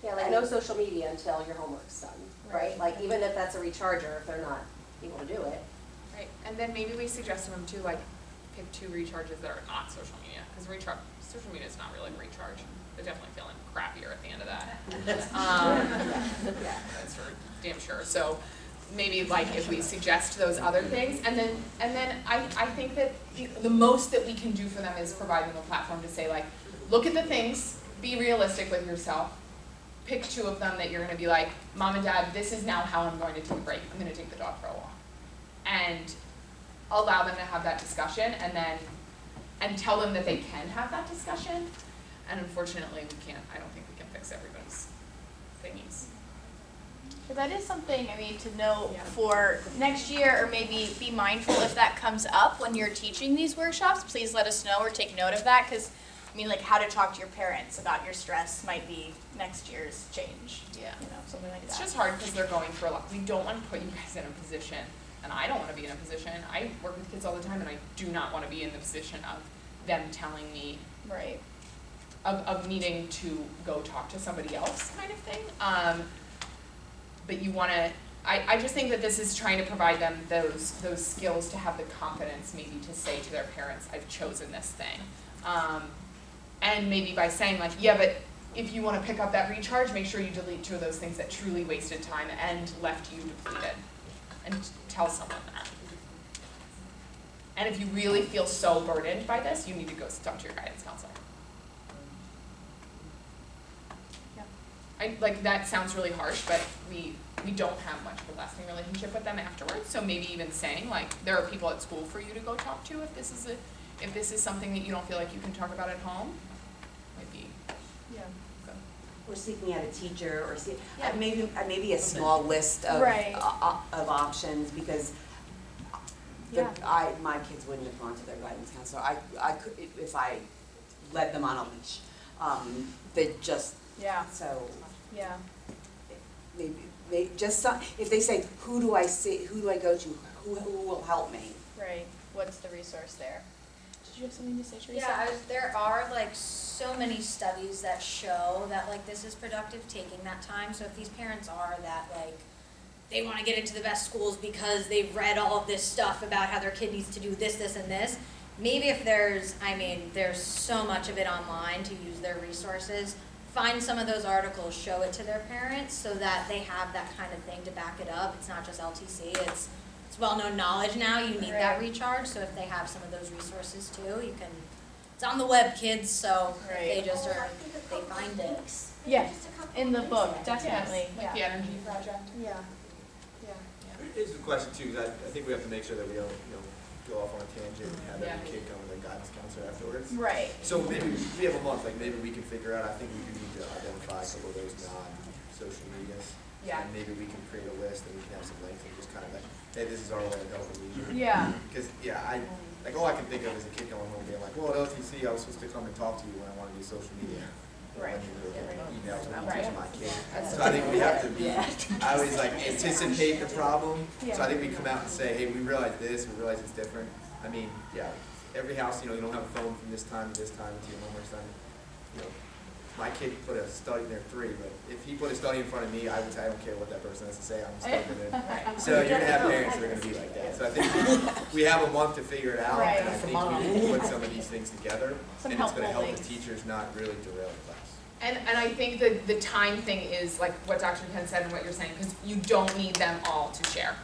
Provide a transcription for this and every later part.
Yeah, like no social media until your homework's done, right? Like even if that's a recharger, if they're not able to do it. Right, and then maybe we suggest to them too, like, pick 2 recharges that are not social media, because social media is not really a recharge. They're definitely feeling crappier at the end of that. That's for damn sure. So maybe like if we suggest those other things, and then I think that the most that we can do for them is provide them a platform to say, like, look at the things, be realistic with yourself, pick 2 of them that you're going to be like, Mom and Dad, this is now how I'm going to take a break. I'm going to take the dog for a walk. And allow them to have that discussion, and tell them that they can have that discussion. And unfortunately, I don't think we can fix everybody's thingies. But that is something, I mean, to know for next year, or maybe be mindful if that comes up when you're teaching these workshops. Please let us know or take note of that, because I mean, like, how to talk to your parents about your stress might be next year's change. Yeah. You know, something like that. It's just hard because they're going through a lot. We don't want to put you guys in a position, and I don't want to be in a position. I work with kids all the time, and I do not want to be in the position of them telling me, right, of needing to go talk to somebody else, kind of thing. But you want to. I just think that this is trying to provide them those skills to have the confidence, maybe, to say to their parents, "I've chosen this thing." And maybe by saying, like, yeah, but if you want to pick up that recharge, make sure you delete 2 of those things that truly wasted time and left you depleted. And tell someone that. And if you really feel so burdened by this, you need to go talk to your guidance counselor. Yeah. That sounds really harsh, but we don't have much of a lasting relationship with them afterwards. So maybe even saying, like, there are people at school for you to go talk to if this is something that you don't feel like you can talk about at home. Might be. Yeah. Good. Or seeking out a teacher, or maybe a small list of options, because my kids wouldn't have gone to their guidance counselor. I could if I led them on a leash. They just so maybe just if they say, who do I see, who do I go to, who will help me? Right. What's the resource there? Did you have something to say, Teresa? Yeah, there are like so many studies that show that like this is productive, taking that time. So if these parents are that like they want to get into the best schools because they've read all of this stuff about how their kid needs to do this, this, and this, maybe if there's so much of it online to use their resources, find some of those articles, show it to their parents so that they have that kind of thing to back it up. It's not just LTC, it's well-known knowledge now, you need that recharge, so if they have some of those resources too, you can, it's on the web, kids, so they just they find it. Yeah, in the book, definitely. Like the Energy Project. Yeah. Here's the question too, because I think we have to make sure that we don't, go off on a tangent and have every kid come with a guidance counselor afterwards. Right. So maybe we have a month, like maybe we can figure out, I think we do need to identify a couple of those non-social medias. Yeah. And maybe we can create a list and we can have some links and just kind of like, hey, this is our way of helping leisure. Yeah. Because all I can think of is a kid going home being like, well, at LTC I was supposed to come and talk to you when I want to do social media. Right. Emails when I'm teaching my kids. So I think we have to be, I always like anticipate the problem. So I think we come out and say, hey, we realize this, we realize it's different. I mean, every house, you don't have a phone from this time to this time until your homework's done. My kid put a study, they're 3, but if he put a study in front of me, I would say, I don't care what that person has to say, I'm still going to. So you're going to have parents that are going to be like that. So I think we have a month to figure it out, and I think we can put some of these things together, and it's going to help the teachers not really derail the class. And I think that the time thing is like what Dr. Penn said and what you're saying, because you don't need them all to share.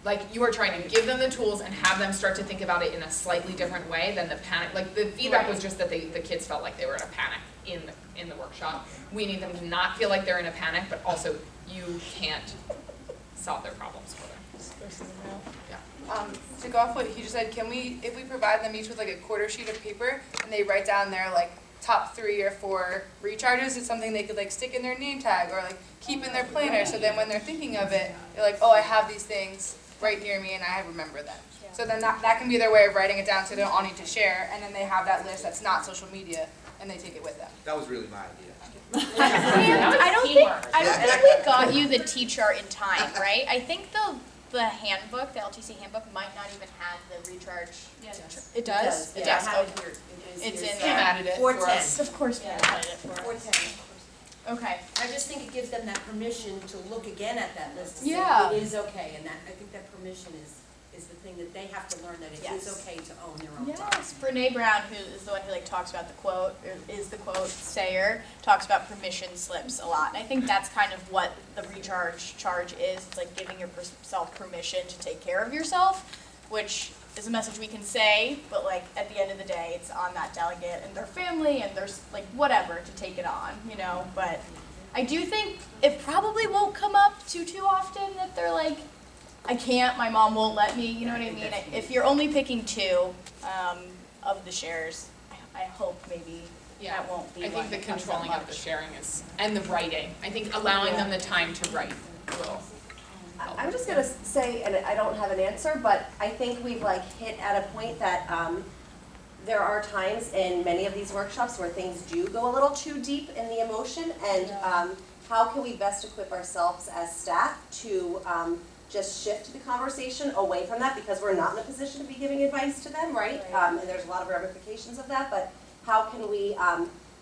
Like, you are trying to give them the tools and have them start to think about it in a slightly different way than the panic. Like, the feedback was just that the kids felt like they were in a panic in the workshop. We need them to not feel like they're in a panic, but also you can't solve their problems for them. Yeah. To go off what he just said, if we provide them each with like a quarter sheet of paper and they write down their like top 3 or 4 recharges, it's something they could like stick in their name tag or like keep in their planner, so then when they're thinking of it, they're like, oh, I have these things right near me and I remember them. So then that can be their way of writing it down so they don't all need to share, and then they have that list that's not social media and they take it with them. That was really my idea. I don't think we got you the T-chart in time, right? I think the handbook, the LTC handbook, might not even have the recharge. Yes. It does? Yeah, I have Okay. it here. It's in Pam there. added it for us. Of course, we added it for us. 410. Okay. I just think it gives them that permission to look again at that list to Yeah. say it is okay, and that, I think that permission is the thing that they have to learn, that it is Yes. okay to own their own time. Yes, Brene Brown, who is the one who like talks about the quote, or is the quote sayer, talks about permission slips a lot. And I think that's kind of what the recharge charge is. It's like giving yourself permission to take care of yourself, which is a message we can say, but like at the end of the day, it's on that delegate and their family and there's like whatever to take it on, you know. But I do think it probably won't come up too often that they're like, I can't, my mom won't let me, you know what I mean? If you're only picking 2 of the shares, I hope maybe that won't be I one think the that comes up controlling of the much. sharing is, and the writing. I think allowing them the time to write will. I'm just gonna say, and I don't have an answer, but I think we've like hit at a point that there are times in many of these workshops where things do go a little too deep in the emotion, and how can we best equip ourselves as staff to just shift the conversation away from that, because we're not in a position to be giving advice to them, right? And there's a lot of ramifications of that, but how can we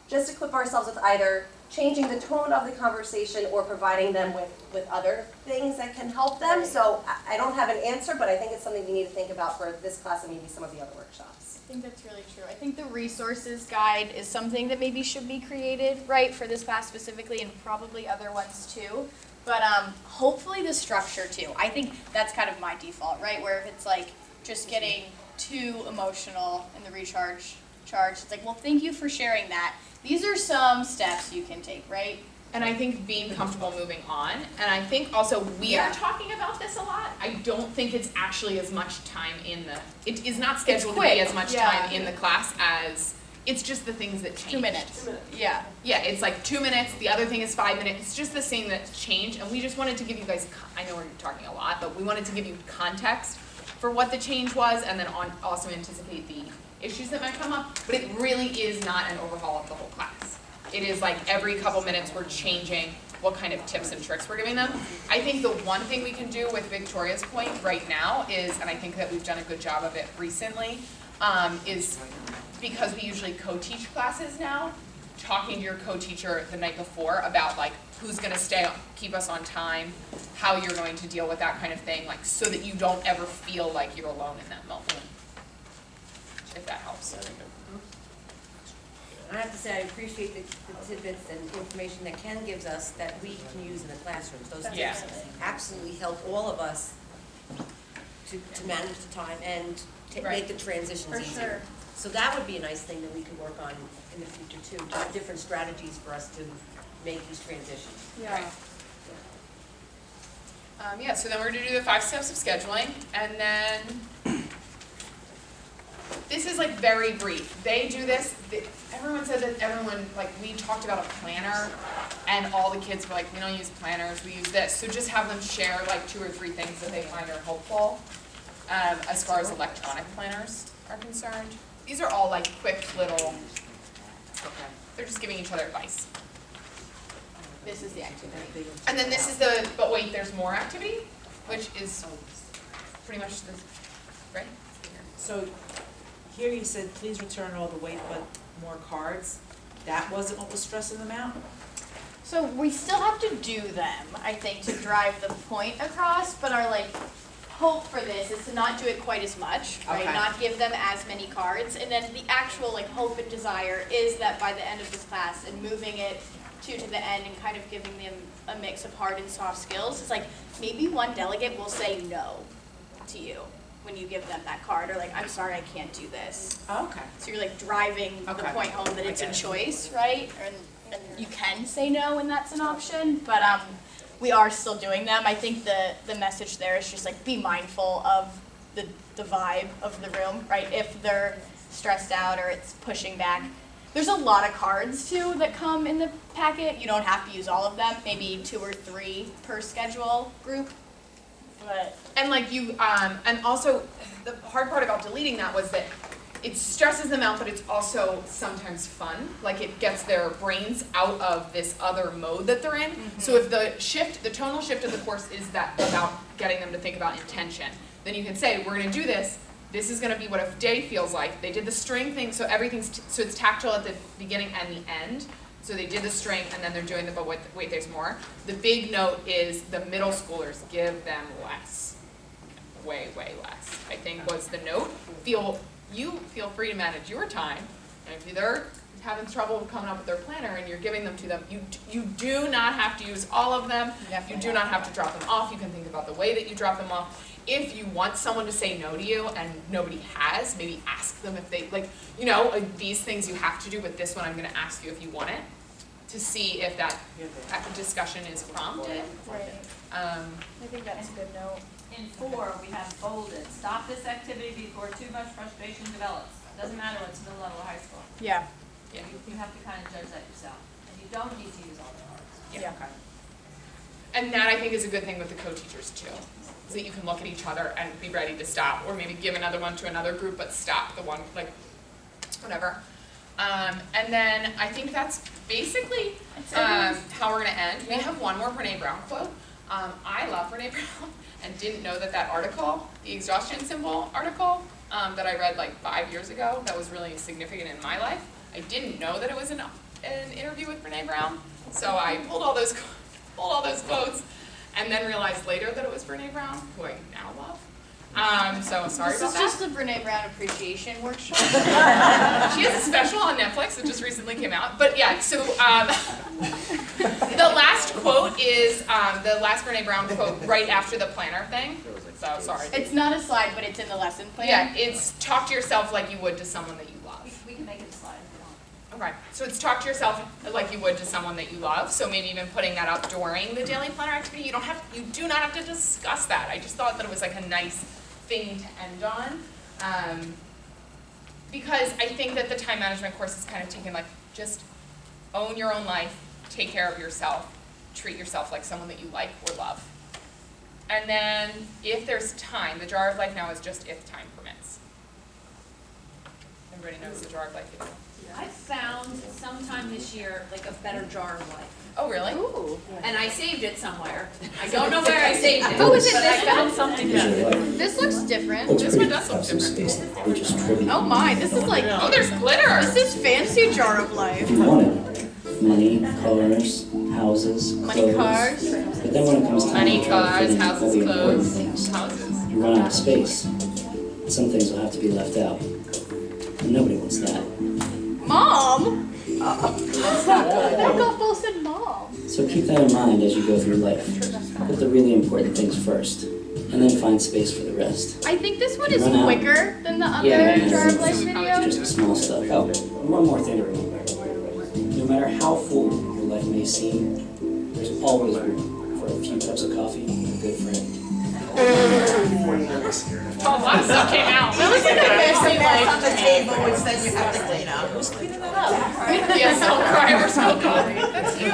just equip ourselves with either changing the tone of the conversation or providing them with other things that can help them? Right. So I don't have an answer, but I think it's something we need to think about for this class and maybe some of the other workshops. I think that's really true. I think the resources guide is something that maybe should be created, right, for this class specifically, and probably other ones too. But hopefully the structure too. I think that's kind of my default, right, where if it's like just getting too emotional in the recharge charge, it's like, well, thank you for sharing that. These are some steps you can take, right? And I think being comfortable moving on, and I think also we are talking about this a lot. I don't think it's actually as much time in it is not scheduled to be as much time in the class as, it's just the things that change. 2 minutes. Yeah. Yeah, it's like 2 minutes, the other thing is 5 minutes, it's just the thing that change, and we just wanted to give you guys, I know we're talking a lot, but we wanted to give you context for what the change was, and then also anticipate the issues that might come up, but it really is not an overhaul of the whole class. It is like every couple minutes we're changing what kind of tips and tricks we're giving them. I think the one thing we can do with Victoria's point right now is, and I think that we've done a good job of it recently, is because we usually co-teach classes now, talking to your co-teacher the night before about like who's gonna keep us on time, how you're going to deal with that kind of thing, like so that you don't ever feel like you're alone in that moment. If that helps. I have to say, I appreciate the tidbits and information that Ken gives us that we can use in the classrooms. Those tips absolutely help all of us to manage the time and make the transitions easier. sure. So that would be a nice thing that we could work on in the future too, to have different strategies for us to make these transitions. Yeah. Right. So then we're gonna do the 5 steps of scheduling, and then this is like very brief. They do this, everyone said that like we talked about a planner, and all the kids were like, we don't use planners, we use this. So just have them share like 2 or 3 things that they find are helpful as far as electronic planners are concerned. These are all like quick little, they're just giving each other advice. This is the activity. And then this is but wait, there's more activity, which is pretty much the, right? So here you said, please return all the weight but more cards. That wasn't what was stressing them out? So we still have to do them, I think, to drive the point across, but our like hope for this is to not do it quite as much, right? Okay. Not give them as many cards, and then the actual like hope and desire is that by the end of this class and moving it to the end and kind of giving them a mix of hard and soft skills, it's like maybe one delegate will say no to you when you give them that card, or like, I'm sorry, I can't do this. Oh, okay. So you're like driving the Okay. point home that I it's a get it. choice, right? And you can say no when that's an option, but we are still doing them. I think the message there is just like be mindful of the vibe of the room, right? If they're stressed out or it's pushing back. There's a lot of cards too that come in the packet. You don't have to use all of them, maybe 2 or 3 per schedule group. But And like you, and also the hard part about deleting that was that it stresses them out, but it's also sometimes fun. Like it gets their brains out of this other mode that they're in. So if the tonal shift of the course is that about getting them to think about intention, then you can say, we're gonna do this. This is gonna be what a day feels like. They did the string thing, so so it's tactile at the beginning and the end. So they did the strength and then they're doing the, but wait, there's more. The big note is the middle schoolers, give them less. Way, way less, I think was the note. You feel free to manage your time. And if they're having trouble coming up with their planner and you're giving them to them, you do not have to use all of them. You do not have to drop them off. You can think about the way that you drop them off. If you want someone to say no to you and nobody has, maybe ask them if they, like, you know, these things you have to do, but this one I'm gonna ask you if you want it, to see if that discussion is prompted. Right. I think that's a good note. In 4, we have bolded, stop this activity before too much frustration develops. Doesn't matter what's middle level or high school. Yeah. You have to kind of judge that yourself. And you don't need to use all the words. Yeah. And that I think is a good thing with the co-teachers too, is that you can look at each other and be ready to stop, or maybe give another one to another group, but stop the one, like, whatever. And then I think that's basically how we're gonna end. We have one more Brene Brown quote. I love Brene Brown and didn't know that article, the exhaustion symbol article, that I read like 5 years ago, that was really significant in my life. I didn't know that it was an interview with Brene Brown, so I pulled all those quotes, and then realized later that it was Brene Brown, who I now love. So sorry about that. This is just the Brene Brown appreciation workshop. She has a special on Netflix that just recently came out. But yeah, so the last quote is the last Brene Brown quote right after the planner thing. So sorry. It's not a slide, but it's in the lesson plan. Yeah, it's talk to yourself like you would to someone that you love. We can make it a slide if you want. Okay, so it's talk to yourself like you would to someone that you love. So maybe even putting that up during the daily planner activity. You do not have to discuss that. I just thought that it was like a nice thing to end on, because I think that the time management course is kind of taken like, just own your own life, take care of yourself, treat yourself like someone that you like or love. And then if there's time, the jar of life now is just if time permits. Everybody knows the jar of life. I found sometime this year like a better jar of life. Oh, really? Ooh. And I saved it somewhere. I don't know where I saved it. Oh, is it but I this found one? something. This looks different. This one does look different. Oh my, this is like, Oh, there's glitter! this is fancy jar of life. If you want it, money, cars, houses, Money, clothes. cars. But then when it comes time Money, to try to cars, fit in all houses, the important clothes, things, houses. you run out of space. Some things will have to be left out. And nobody wants that. Mom? I got both said mom. So keep that in mind as you go through life. Put the really important things first, and then find space for the rest. I think this one is Run out. quicker than the other Yeah, jar of life it's video. just the small stuff. Oh, one more thing to remember. No matter how full your life may seem, there's always room for a few cups of coffee and a good friend. Well, a lot of stuff came out. That was like a fancy, like, on the table, which then you have to clean up. Who's cleaning that up? yeah, so cry or so coffee. That's cute.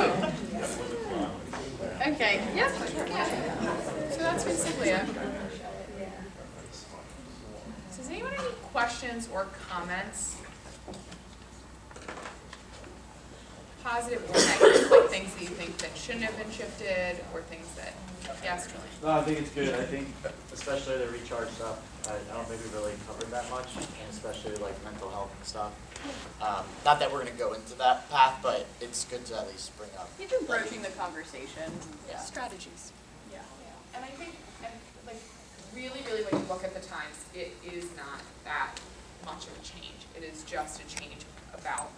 Okay, yep. So that's basically it. So does anyone have any questions or comments? Positive or negative, like things that you think that shouldn't have been shifted, or things that, yes, Julian? No, I think it's good. I think especially the recharge stuff, I don't think we really covered that much, and especially like mental health and stuff. Not that we're gonna go into that path, but it's good to at least bring up. You've been broaching the conversation. Yeah. Strategies. Yeah. And I think, like, really, really, when you look at the times, it is not that much of a change. It is just a change about,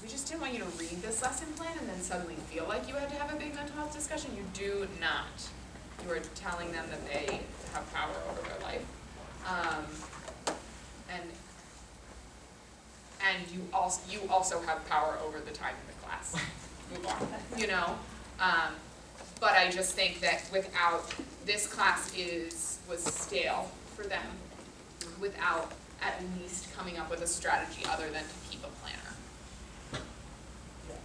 we just didn't want you to read this lesson plan and then suddenly feel like you had to have a big mental health discussion. You do not. You are telling them that they have power over their life. And you also have power over the time in the class. Move on, you know? But I just think that without, this class was stale for them without at least coming up with a strategy other than to keep a planner.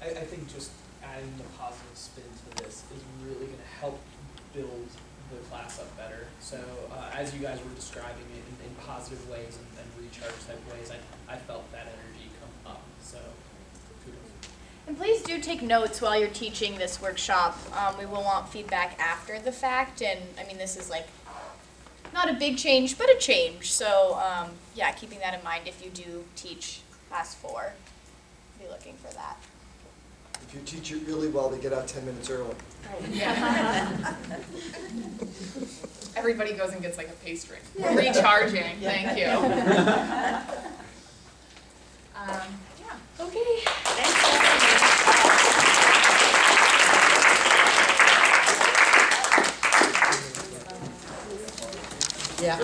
I think just adding the positive spin to this is really going to help build the class up better. So as you guys were describing it in positive ways and recharge type ways, I felt that energy come up. So kudos. And please do take notes while you're teaching this workshop. We will want feedback after the fact, and I mean, this is like not a big change, but a change. So yeah, keeping that in mind if you do teach class 4, be looking for that. If you teach it really well, they get out 10 minutes early. Yeah. Everybody goes and gets like a pace drink. Recharging, thank you. Yeah. Okay,